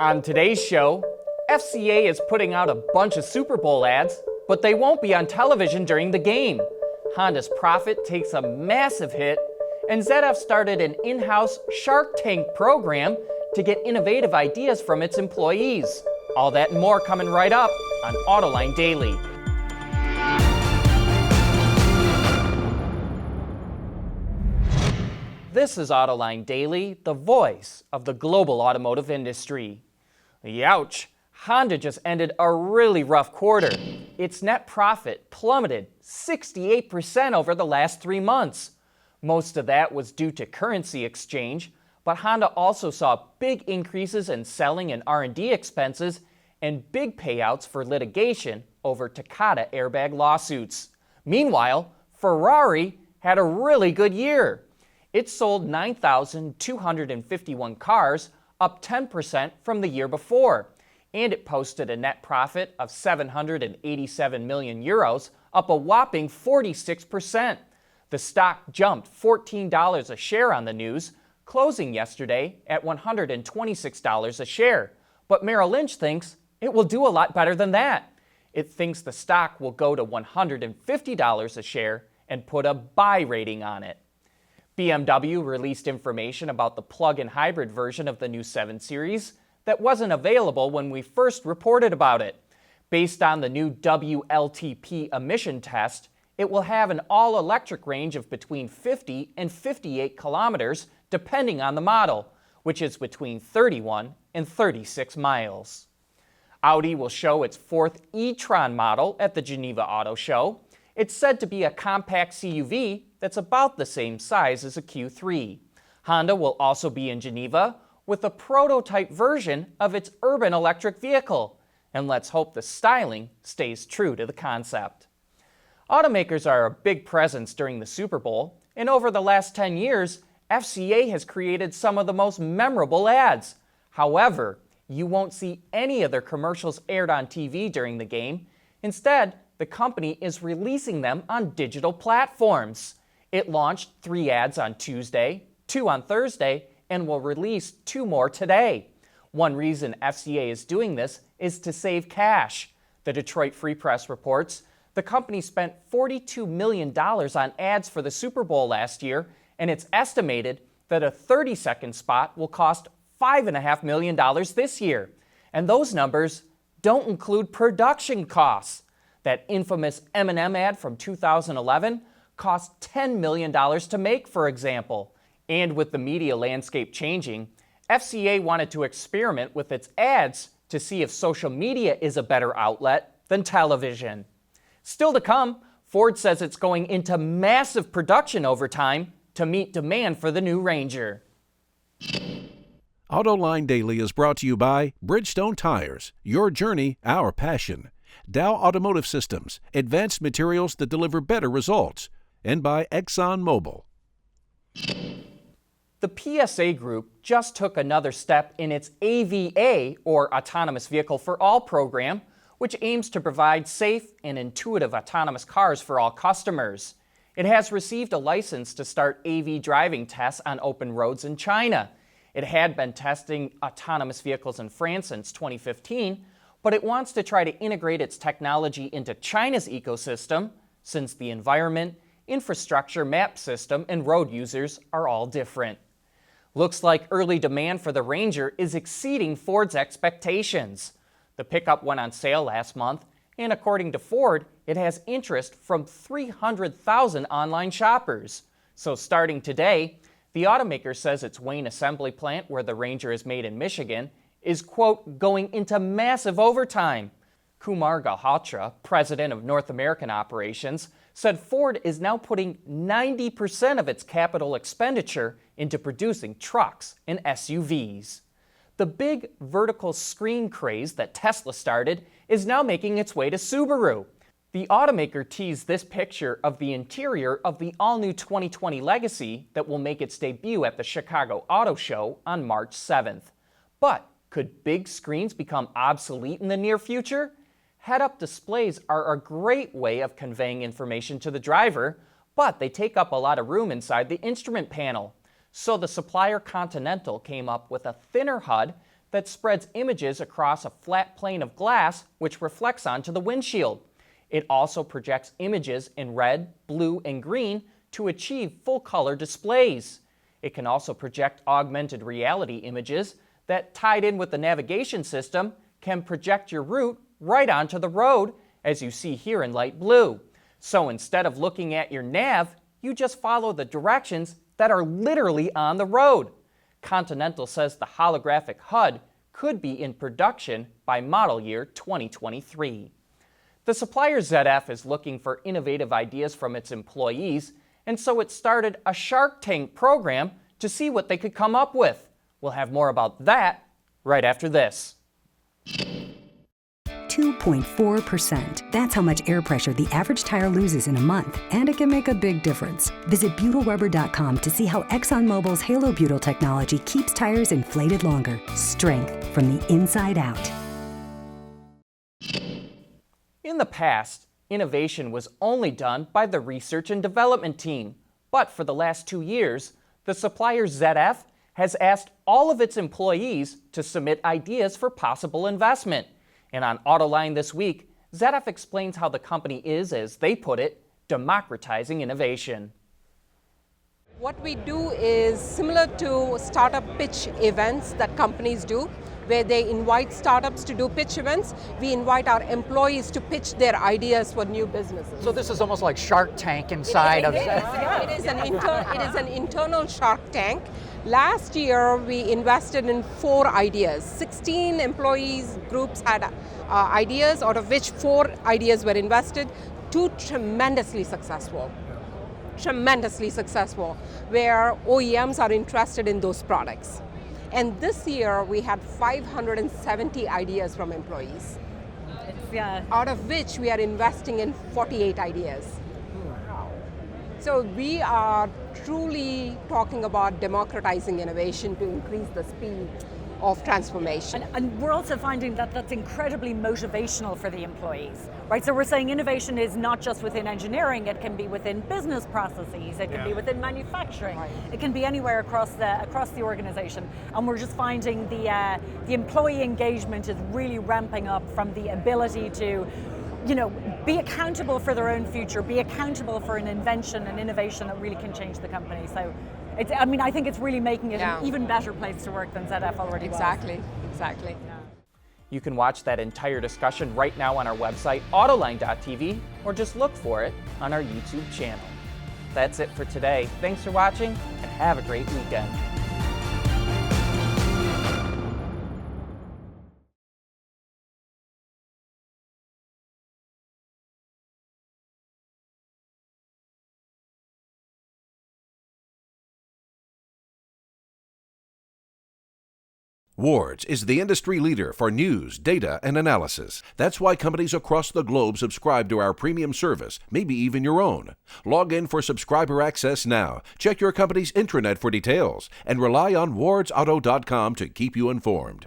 On today's show, FCA is putting out a bunch of Super Bowl ads, but they won't be on television during the game. Honda's profit takes a massive hit, and ZF started an in-house Shark Tank program to get innovative ideas from its employees. All that and more coming right up on Autoline Daily. This is Autoline Daily, the voice of the global automotive industry. Youch! Honda just ended a really rough quarter. Its net profit plummeted 68% over the last 3 months. Most of that was due to currency exchange, but Honda also saw big increases in selling and R&D expenses and big payouts for litigation over Takata airbag lawsuits. Meanwhile, Ferrari had a really good year. It sold 9,251 cars, up 10% from the year before, and it posted a net profit of 787 million euros, up a whopping 46%. The stock jumped $14 a share on the news, closing yesterday at $126 a share. But Merrill Lynch thinks it will do a lot better than that. It thinks the stock will go to $150 a share and put a buy rating on it. BMW released information about the plug-in hybrid version of the new 7 Series that wasn't available when we first reported about it. Based on the new WLTP emission test, it will have an all-electric range of between 50 and 58 kilometers, depending on the model, which is between 31 and 36 miles. Audi will show its 4th e-tron model at the Geneva Auto Show. It's said to be a compact CUV that's about the same size as a Q3. Honda will also be in Geneva with a prototype version of its urban electric vehicle. And let's hope the styling stays true to the concept. Automakers are a big presence during the Super Bowl, and over the last 10 years, FCA has created some of the most memorable ads. However, you won't see any of their commercials aired on TV during the game. Instead, the company is releasing them on digital platforms. It launched 3 ads on Tuesday, 2 on Thursday, and will release 2 more today. One reason FCA is doing this is to save cash. The Detroit Free Press reports the company spent $42 million on ads for the Super Bowl last year, and it's estimated that a 30-second spot will cost $5.5 million this year. And those numbers don't include production costs. That infamous M&M ad from 2011 cost $10 million to make, for example. And with the media landscape changing, FCA wanted to experiment with its ads to see if social media is a better outlet than television. Still to come, Ford says it's going into massive production overtime to meet demand for the new Ranger. Autoline Daily is brought to you by Bridgestone Tires, your journey, our passion. Dow Automotive Systems, advanced materials that deliver better results. And by ExxonMobil. The PSA Group just took another step in its AVA, or Autonomous Vehicle for All program, which aims to provide safe and intuitive autonomous cars for all customers. It has received a license to start AV driving tests on open roads in China. It had been testing autonomous vehicles in France since 2015, but it wants to try to integrate its technology into China's ecosystem, since the environment, infrastructure, map system, and road users are all different. Looks like early demand for the Ranger is exceeding Ford's expectations. The pickup went on sale last month, and according to Ford, it has interest from 300,000 online shoppers. So starting today, the automaker says its Wayne assembly plant, where the Ranger is made in Michigan, is, quote, going into massive overtime. Kumar Galhotra, president of North American operations, said Ford is now putting 90% of its capital expenditure into producing trucks and SUVs. The big vertical screen craze that Tesla started is now making its way to Subaru. The automaker teased this picture of the interior of the all-new 2020 Legacy that will make its debut at the Chicago Auto Show on March 7th. But could big screens become obsolete in the near future? Head-up displays are a great way of conveying information to the driver, but they take up a lot of room inside the instrument panel. So the supplier Continental came up with a thinner HUD that spreads images across a flat plane of glass which reflects onto the windshield. It also projects images in red, blue, and green to achieve full-color displays. It can also project augmented reality images that, tied in with the navigation system, can project your route right onto the road, as you see here in light blue. So instead of looking at your nav, you just follow the directions that are literally on the road. Continental says the holographic HUD could be in production by model year 2023. The supplier ZF is looking for innovative ideas from its employees, and so it started a Shark Tank program to see what they could come up with. We'll have more about that right after this. 2.4%. That's how much air pressure the average tire loses in a month, and it can make a big difference. Visit ButylRubber.com to see how ExxonMobil's Halo Butyl technology keeps tires inflated longer. Strength from the inside out. In the past, innovation was only done by the research and development team. But for the last 2 years, the supplier ZF has asked all of its employees to submit ideas for possible investment. And on Autoline this week, ZF explains how the company is, as they put it, democratizing innovation. What we do is similar to startup pitch events that companies do, where they invite startups to do pitch events. We invite our employees to pitch their ideas for new businesses. So this is almost like Shark Tank inside of... It is an internal Shark Tank. Last year, we invested in 4 ideas. 16 employees groups had ideas, out of which 4 ideas were invested. 2 tremendously successful, where OEMs are interested in those products. And this year, we had 570 ideas from employees, out of which we are investing in 48 ideas. So we are truly talking about democratizing innovation to increase the speed of transformation. And we're also finding that that's incredibly motivational for the employees, right? So we're saying innovation is not just within engineering, it can be within business processes, it can be within manufacturing, it can be anywhere across the organization. And we're just finding the employee engagement is really ramping up from the ability to, be accountable for their own future, be accountable for an invention and innovation that really can change the company. So I think it's really making it an even better place to work than ZF already was. Exactly. Yeah. You can watch that entire discussion right now on our website, Autoline.tv, or just look for it on our YouTube channel. That's it for today. Thanks for watching, and have a great weekend. Wards is the industry leader for news, data, and analysis. That's why companies across the globe subscribe to our premium service, maybe even your own. Log in for subscriber access now. Check your company's intranet for details, and rely on wardsauto.com to keep you informed.